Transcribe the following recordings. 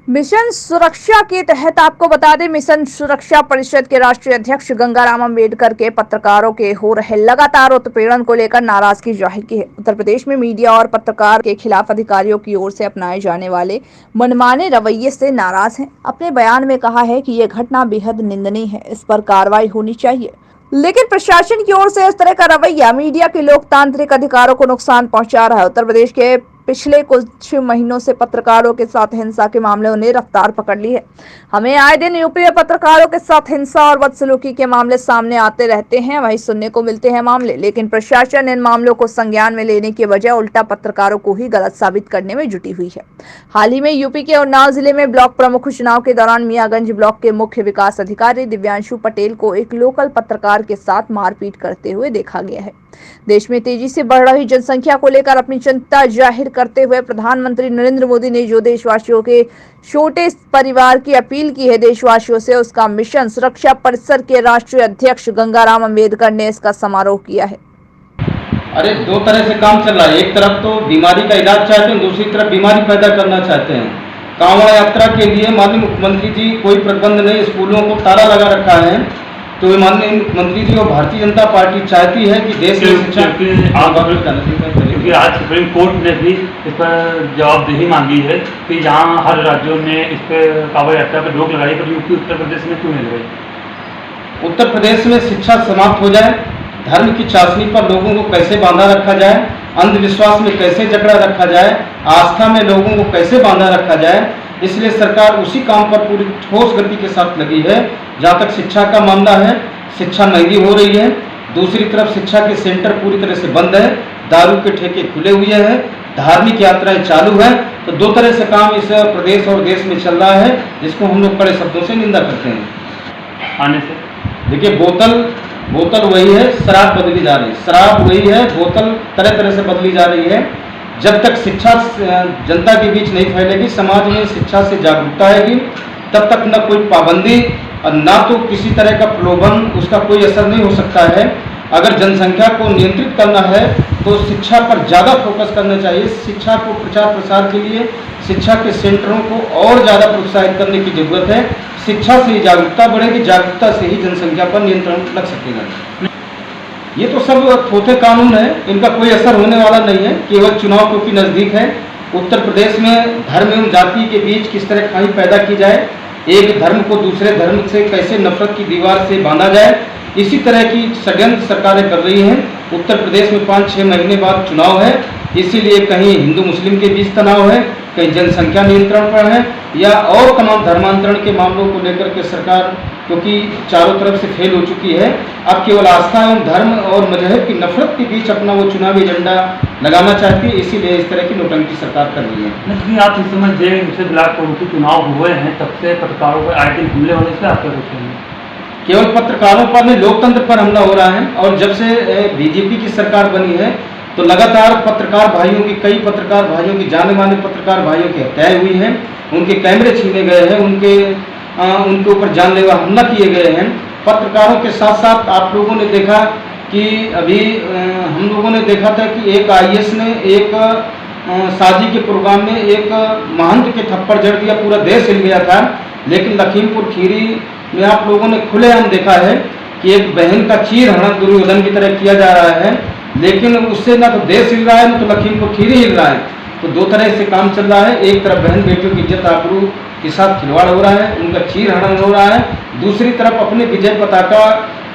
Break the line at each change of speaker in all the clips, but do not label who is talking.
Mission सुरक्षा के तहत आपको बता दें, मिशन सुरक्षा परिषद के राष्ट्रीय अध्यक्ष गंगाराम अम्बेडकर के पत्रकारों के हो रहे लगातार उत्पीड़न को लेकर नाराजगी जाहिर की है। उत्तर प्रदेश में मीडिया और पत्रकार के खिलाफ अधिकारियों की ओर से अपनाए जाने वाले मनमाने रवैये से नाराज हैं। अपने बयान में कहा है कि यह घटना बेहद निंदनीय है, इस पर कार्रवाई होनी चाहिए। लेकिन प्रशासन की ओर से इस तरह का रवैया मीडिया के लोकतांत्रिक अधिकारों को नुकसान पहुंचा रहा है। उत्तर प्रदेश के पिछले कुछ महीनों से पत्रकारों के साथ हिंसा के मामलों ने रफ्तार पकड़ ली है। हमें आए दिन यूपी में पत्रकारों के साथ हिंसा और बदसलूकी के मामले सामने आते रहते हैं, वहीं सुनने को मिलते हैं मामले, लेकिन प्रशासन इन मामलों को संज्ञान में लेने के बजाय उल्टा पत्रकारों को ही गलत साबित करने में जुटी हुई है। हाल ही में यूपी के उन्नाव जिले में ब्लॉक प्रमुख चुनाव के दौरान मियागंज ब्लॉक के मुख्य विकास अधिकारी दिव्यांशु पटेल को एक लोकल पत्रकार के साथ मारपीट करते हुए देखा गया है। देश में तेजी से बढ़ रही जनसंख्या को लेकर अपनी चिंता जाहिर करते हुए प्रधानमंत्री नरेंद्र मोदी ने जो देशवासियों के छोटे परिवार की अपील की है देशवासियों से, उसका मिशन सुरक्षा परिषद के राष्ट्रीय अध्यक्ष गंगाराम अम्बेडकर ने इसका समारोह किया है।
अरे दो तरह से काम चल रहा है। एक तरफ तो बीमारी का इलाज चाहते हैं, दूसरी तरफ बीमारी पैदा करना चाहते हैं। कांवड़ यात्रा के लिए माननीय मुख्यमंत्री जी कोई प्रबंध नहीं, स्कूलों को ताला लगा रखा है। तो माननीय मुख्यमंत्री जी और भारतीय जनता पार्टी चाहती है कि देश में शिक्षा
क्योंकि आज सुप्रीम कोर्ट ने भी इस पर जवाबदेही मांगी है कि जहां हर राज्यों ने इस पर कांवड़ यात्रा पर रोक लगाई, पर यूपी उत्तर प्रदेश में क्यों नहीं लगाई?
उत्तर प्रदेश में शिक्षा समाप्त हो जाए, धर्म की चाशनी पर लोगों को कैसे बांधा रखा जाए, अंधविश्वास में कैसे जकड़ा रखा जाए, आस्था में लोगों को कैसे बांधा रखा जाए, इसलिए सरकार उसी काम पर पूरी ठोस गति के साथ लगी है। जहाँ तक शिक्षा का मामला है, शिक्षा महंगी हो रही है, दूसरी तरफ शिक्षा के सेंटर पूरी तरह से बंद है, दारू के ठेके खुले हुए हैं, धार्मिक यात्राएं चालू हैं। तो दो तरह से काम इस प्रदेश और देश में चल रहा है, जिसको हम लोग कड़े शब्दों से निंदा करते हैं।
आने से
देखिए, बोतल वही है, शराब बदली जा रही है, शराब वही है, बोतल तरह तरह से बदली जा रही है। जब तक शिक्षा जनता के बीच नहीं फैलेगी, समाज में शिक्षा से जागरूकता आएगी, तब तक न कोई पाबंदी और ना तो किसी तरह का प्रलोभन, उसका कोई असर नहीं हो सकता है। अगर जनसंख्या को नियंत्रित करना है तो शिक्षा पर ज़्यादा फोकस करना चाहिए। शिक्षा को प्रचार प्रसार के लिए शिक्षा के सेंटरों को और ज़्यादा प्रोत्साहित करने की जरूरत है। शिक्षा से ही जागरूकता बढ़ेगी, जागरूकता से ही जनसंख्या पर नियंत्रण लग सकेगा। ये तो सब थोथे कानून है, इनका कोई असर होने वाला नहीं है। केवल चुनाव क्योंकि नज़दीक है, उत्तर प्रदेश में धर्म एवं जाति के बीच किस तरह खाई पैदा की जाए, एक धर्म को दूसरे धर्म से कैसे नफरत की दीवार से बांधा जाए, इसी तरह की षड्यंत्र सरकारें कर रही हैं। उत्तर प्रदेश में 5-6 महीने बाद चुनाव है, इसीलिए कहीं हिंदू मुस्लिम के बीच तनाव है, कहीं जनसंख्या नियंत्रण पर है, या और तमाम धर्मांतरण के मामलों को लेकर के सरकार क्योंकि चारों तरफ से फेल हो चुकी है, अब केवल आस्था एवं धर्म और मजहब की नफरत के बीच अपना वो चुनावी एजेंडा लगाना चाहती है, इसीलिए इस तरह की नोटंकी सरकार कर रही है।
लेकिन आप इस समय जे ब्लॉक के चुनाव हुए हैं, तब से पत्रकारों पर आए दिन हमले होने से आप क्या सोचते हैं?
केवल पत्रकारों पर नहीं, लोकतंत्र पर हमला हो रहा है। और जब से बीजेपी की सरकार बनी है तो लगातार पत्रकार भाइयों की, कई पत्रकार भाइयों की, जाने माने पत्रकार भाइयों की हत्याएं हुई हैं, उनके कैमरे छीने गए हैं, उनके ऊपर जानलेवा हमला किए गए हैं। पत्रकारों के साथ साथ आप लोगों ने देखा कि अभी हम लोगों ने देखा था कि एक IAS ने एक शादी के प्रोग्राम में एक महंत के थप्पड़ जड़ दिया, पूरा देश हिल गया था। लेकिन लखीमपुर खीरी में आप लोगों ने खुलेआम देखा है कि एक बहन का चीर हरण दुर्योधन की तरह किया जा रहा है, लेकिन उससे ना तो देश हिल रहा है, ना तो लखीमपुर खीरी हिल रहा है। तो दो तरह से काम चल रहा है। एक तरफ बहन बेटियों की इज्जत आबरू के साथ खिलवाड़ हो रहा है, उनका चीर हरण हो रहा है, दूसरी तरफ अपने विजय पताका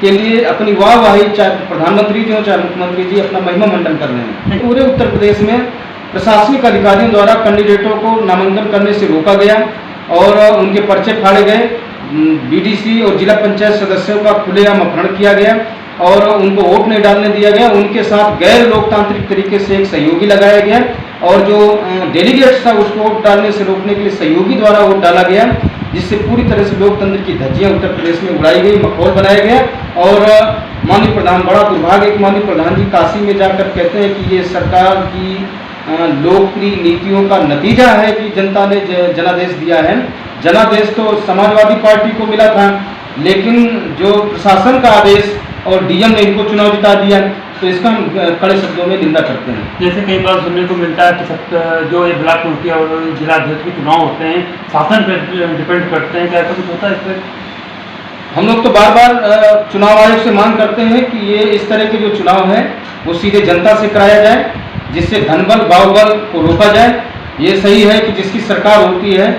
के लिए अपनी वाहवाही, चाहे प्रधानमंत्री जी हो चाहे मुख्यमंत्री जी, अपना महिमा मंडन कर रहे हैं। पूरे उत्तर प्रदेश में प्रशासनिक अधिकारियों द्वारा कैंडिडेटों को नामांकन करने से रोका गया और उनके पर्चे फाड़े गए। BDC और जिला पंचायत सदस्यों का खुलेआम अपहरण किया गया और उनको वोट नहीं डालने दिया गया। उनके साथ गैर लोकतांत्रिक तरीके से एक सहयोगी लगाया गया और जो डेलीगेट्स था उसको वोट डालने से रोकने के लिए सहयोगी द्वारा वोट डाला गया, जिससे पूरी तरह से लोकतंत्र की धज्जियां उत्तर प्रदेश में उड़ाई गई, माहौल बनाया गया। और माननीय प्रधान, बड़ा दुर्भाग्य, माननीय प्रधान जी काशी में जाकर कहते हैं कि ये सरकार की लोकप्रिय नीतियों का नतीजा है कि जनता ने जनादेश दिया है। जनादेश तो समाजवादी पार्टी को मिला था, लेकिन जो प्रशासन का आदेश और DM ने इनको चुनाव जिता दिया। तो इसका हम कड़े शब्दों में निंदा करते हैं।
जैसे कई बार सुनने को मिलता है कि जो ये ब्लॉक कमेटी और जिला अध्यक्ष के चुनाव होते हैं शासन पर डिपेंड करते हैं, क्या ऐसा कुछ होता है इस पर?
हम लोग तो बार बार चुनाव आयोग से मांग करते हैं कि ये इस तरह के जो चुनाव है वो सीधे जनता से कराया जाए, जिससे धनबल बाहुबल को रोका जाए। ये सही है कि जिसकी सरकार होती है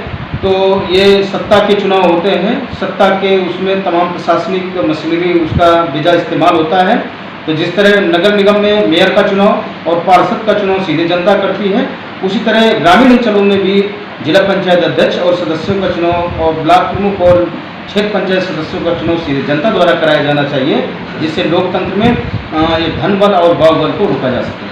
तो ये सत्ता के चुनाव होते हैं, सत्ता के उसमें तमाम प्रशासनिक मशीनरी उसका बेजा इस्तेमाल होता है। तो जिस तरह नगर निगम में मेयर का चुनाव और पार्षद का चुनाव सीधे जनता करती है, उसी तरह ग्रामीण अंचलों में भी जिला पंचायत अध्यक्ष और सदस्यों का चुनाव और ब्लॉक प्रमुख और क्षेत्र पंचायत सदस्यों का चुनाव सीधे जनता द्वारा कराया जाना चाहिए, जिससे लोकतंत्र में ये धनबल और बाहुबल को रोका जा सके।